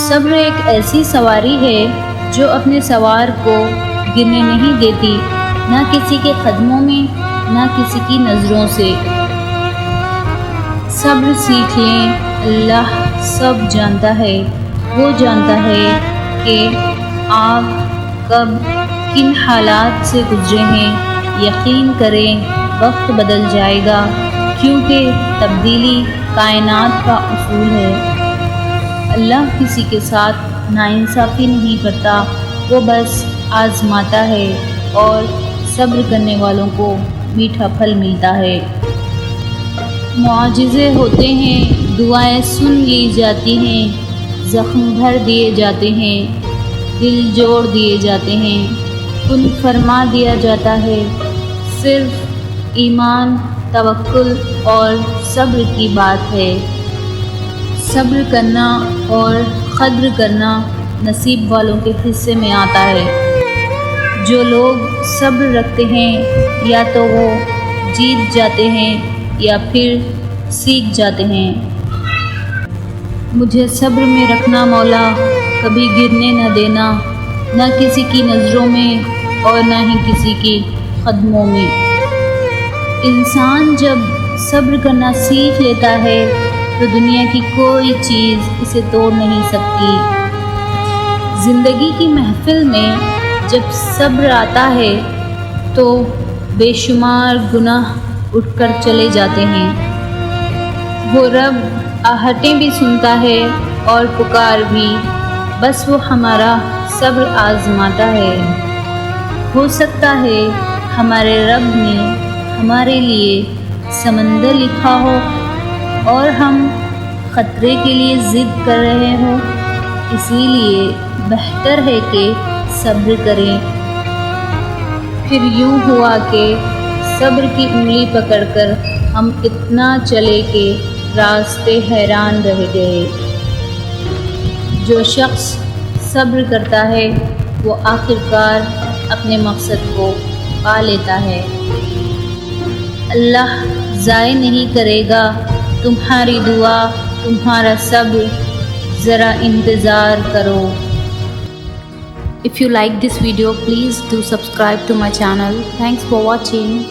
صبر ایک ایسی سواری ہے جو اپنے سوار کو گرنے نہیں دیتی، نہ کسی کے قدموں میں، نہ کسی کی نظروں سے۔ صبر سیکھ لیں، اللہ سب جانتا ہے، وہ جانتا ہے کہ آپ کب کن حالات سے گزرے ہیں۔ یقین کریں وقت بدل جائے گا، کیونکہ تبدیلی کائنات کا اصول ہے۔ اللہ کسی کے ساتھ ناانصافی نہیں کرتا، وہ بس آزماتا ہے اور صبر کرنے والوں کو میٹھا پھل ملتا ہے۔ معجزے ہوتے ہیں، دعائیں سن لی جاتی ہیں، زخم بھر دیے جاتے ہیں، دل جوڑ دیے جاتے ہیں، کن فرما دیا جاتا ہے۔ صرف ایمان، توکل اور صبر کی بات ہے۔ صبر کرنا اور قدر کرنا نصیب والوں کے حصے میں آتا ہے۔ جو لوگ صبر رکھتے ہیں یا تو وہ جیت جاتے ہیں یا پھر سیکھ جاتے ہیں۔ مجھے صبر میں رکھنا مولا، کبھی گرنے نہ دینا، نہ کسی کی نظروں میں اور نہ ہی کسی کی قدموں میں۔ انسان جب صبر کرنا سیکھ لیتا ہے تو دنیا کی کوئی چیز اسے توڑ نہیں سکتی۔ زندگی کی محفل میں جب صبر آتا ہے تو بے شمار گناہ اٹھ کر چلے جاتے ہیں۔ وہ رب آہٹیں بھی سنتا ہے اور پکار بھی، بس وہ ہمارا صبر آزماتا ہے۔ ہو سکتا ہے ہمارے رب نے ہمارے لیے سمندر لکھا ہو اور ہم خطرے کے لیے ضد کر رہے ہوں، اسی لیے بہتر ہے کہ صبر کریں۔ پھر یوں ہوا کہ صبر کی انگلی پکڑ کر ہم اتنا چلے کہ راستے حیران رہ گئے۔ جو شخص صبر کرتا ہے وہ آخرکار اپنے مقصد کو پا لیتا ہے۔ اللہ ضائع نہیں کرے گا تمہاری دعا، تمہارا صبر، ذرا انتظار کرو۔ If you like this video, please do subscribe to my channel. Thanks for watching.